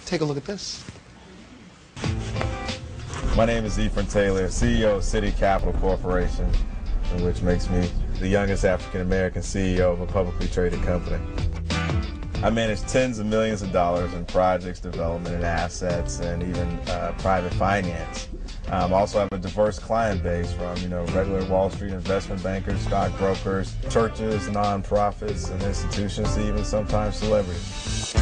Take a look at this. My name is Ephren Taylor, CEO of City Capital Corporation, which makes me the youngest African-American CEO of a publicly traded company. I manage tens of millions of dollars in projects, development, and assets, and even private finance. I also have a diverse client base from, regular Wall Street investment bankers, stockbrokers, churches, nonprofits, and institutions, to even sometimes celebrities.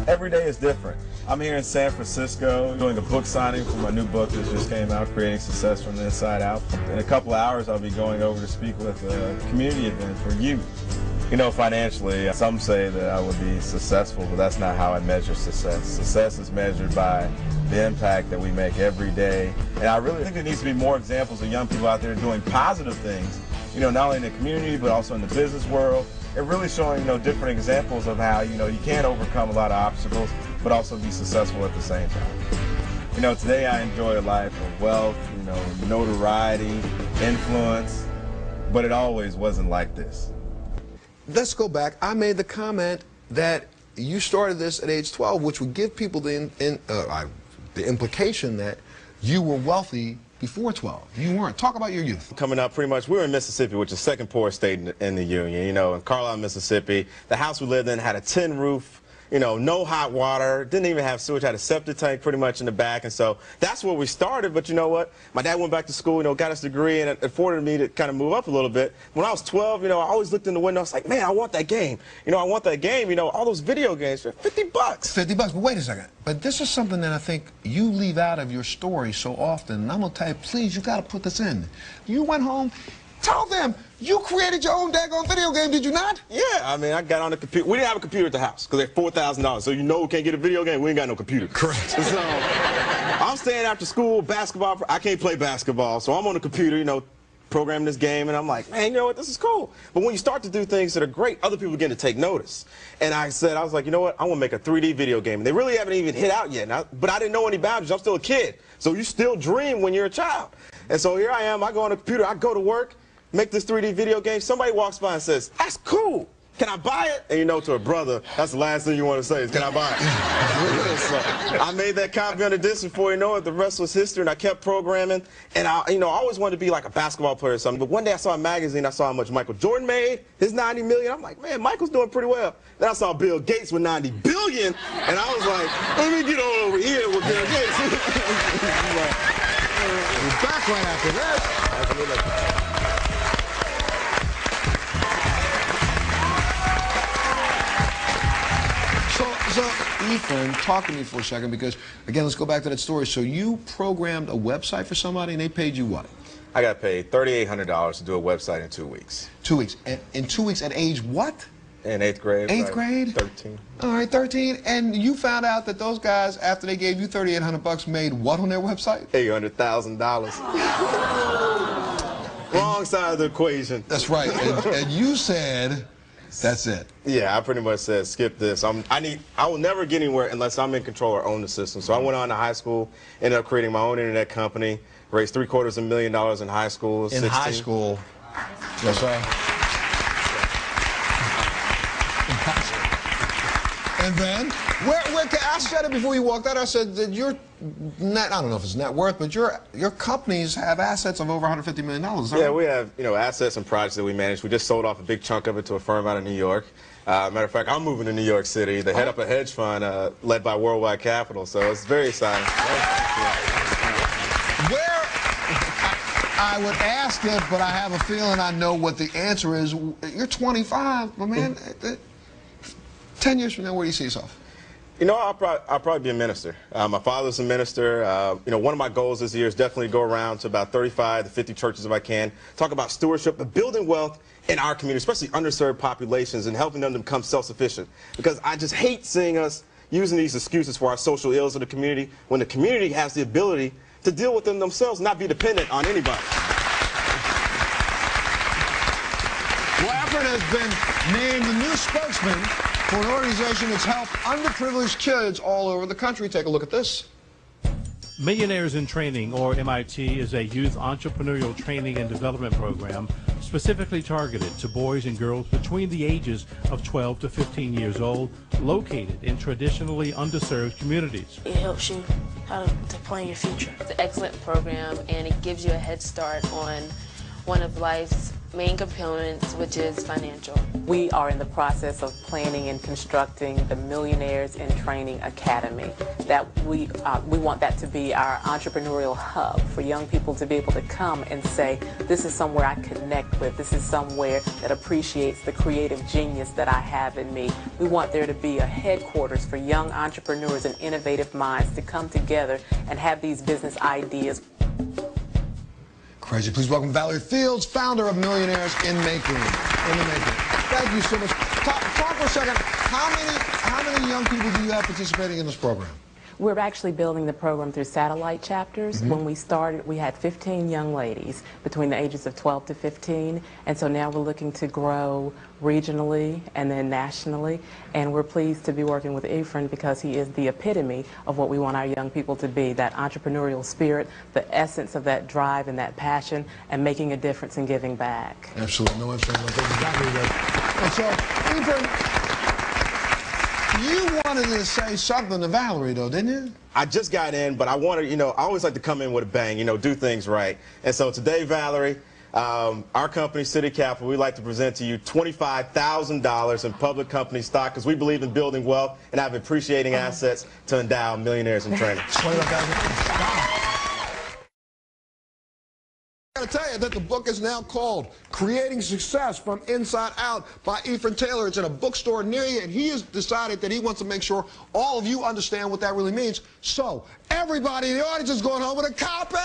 Every day is different. I'm here in San Francisco doing a book signing for my new book that just came out, Creating Success from the Inside Out. In a couple of hours, I'll be going over to speak with a community event for youth. Financially, some say that I will be successful, but that's not how I measure success. Success is measured by the impact that we make every day. And I really think there needs to be more examples of young people out there doing positive things, not only in the community, but also in the business world. And really showing, different examples of how, you can overcome a lot of obstacles, but also be successful at the same time. Today I enjoy a life of wealth, notoriety, influence, but it always wasn't like this. Let's go back. I made the comment that you started this at age 12, which would give people the implication that you were wealthy before 12. You weren't. Talk about your youth. Coming up, pretty much, we were in Mississippi, which is the second poorest state in the Union. In Carlisle, Mississippi, the house we lived in had a tin roof. No hot water, didn't even have sewage, had a septic tank pretty much in the back, and so that's where we started. But you know what? My dad went back to school, got his degree, and it afforded me to kind of move up a little bit. When I was 12, I always looked in the window, I was like, man, I want that game. I want that game, all those video games for $50. $50, but wait a second. But this is something that I think you leave out of your story so often, and I'm going to tell you, please, you got to put this in. You went home. Tell them you created your own daggone video game, did you not? Yeah, I got on the computer. We didn't have a computer at the house because they're $4,000. So we can't get a video game. We ain't got no computer. Correct. So I'm staying after school, basketball. I can't play basketball, so I'm on the computer, programming this game, and I'm like, man, you know what? This is cool. But when you start to do things that are great, other people begin to take notice. And I was like, you know what? I want to make a 3D video game. And they really haven't even hit out yet. But I didn't know any boundaries. I'm still a kid. So you still dream when you're a child. And so here I am. I go on the computer. I go to work. Make this 3D video game. Somebody walks by and says, that's cool. Can I buy it? And to a brother, that's the last thing you want to say is, can I buy it? So I made that copy on the disc before you know it. The rest was history, and I kept programming. And I always wanted to be like a basketball player or something. But one day I saw a magazine. I saw how much Michael Jordan made, his $90 million. I'm like, man, Michael's doing pretty well. Then I saw Bill Gates with $90 billion, and I was like, let me get on over here with Bill Gates. We're back right after that. So, Ephren, talk to me for a second, because, again, let's go back to that story. So you programmed a website for somebody, and they paid you what? I got paid $3,800 to do a website in 2 weeks. 2 weeks. In 2 weeks at age what? In 8th grade. 8th grade? 13. All right, 13. And you found out that those guys, after they gave you $3,800, made what on their website? $800,000. Wrong side of the equation. That's right. And you said, that's it. Yeah, I pretty much said, skip this. I will never get anywhere unless I'm in control or own the system. So I went on to high school, ended up creating my own internet company, raised $750,000 in high school. In high school. Yes, sir. And then, I said it before you walked out. I said that your net, I don't know if it's net worth, but your companies have assets of over $150 million. Yeah, we have assets and projects that we manage. We just sold off a big chunk of it to a firm out of New York. Matter of fact, I'm moving to New York City. They head up a hedge fund led by Worldwide Capital, so it's very exciting. Where I would ask it, but I have a feeling I know what the answer is. You're 25, my man. 10 years from now, where do you see yourself? I'll probably be a minister. My father's a minister. One of my goals this year is definitely to go around to about 35 to 50 churches if I can, talk about stewardship, but building wealth in our community, especially underserved populations, and helping them to become self-sufficient. Because I just hate seeing us using these excuses for our social ills of the community when the community has the ability to deal with them themselves, not be dependent on anybody. Well, Ephren has been named the new spokesman for an organization that's helped underprivileged kids all over the country. Take a look at this. Millionaires in Training, or MIT, is a youth entrepreneurial training and development program specifically targeted to boys and girls between the ages of 12 to 15 years old, located in traditionally underserved communities. It helps you how to plan your future. It's an excellent program, and it gives you a head start on one of life's main components, which is financial. We are in the process of planning and constructing the Millionaires in Training Academy. That we want that to be our entrepreneurial hub for young people to be able to come and say, this is somewhere I connect with, this is somewhere that appreciates the creative genius that I have in me. We want there to be a headquarters for young entrepreneurs and innovative minds to come together and have these business ideas. Crazy. Please welcome Valerie Fields, founder of Millionaires in the Making. Thank you so much. Talk for a second. How many young people do you have participating in this program? We're actually building the program through satellite chapters. When we started, we had 15 young ladies between the ages of 12 to 15, and so now we're looking to grow regionally and then nationally, and we're pleased to be working with Ephren because he is the epitome of what we want our young people to be, that entrepreneurial spirit, the essence of that drive and that passion, and making a difference and giving back. Absolutely. No ifs, ands, exactly right. And so, Ephren, you wanted to say something to Valerie, though, didn't you? I just got in, but I wanted, I always like to come in with a bang, do things right. And so today, Valerie, our company, City Capital, we'd like to present to you $25,000 in public company stock because we believe in building wealth and have appreciating assets to endow millionaires in training. I gotta tell you that the book is now called Creating Success from Inside Out by Ephren Taylor. It's in a bookstore near you, and he has decided that he wants to make sure all of you understand what that really means. So, everybody in the audience is going home with a copy!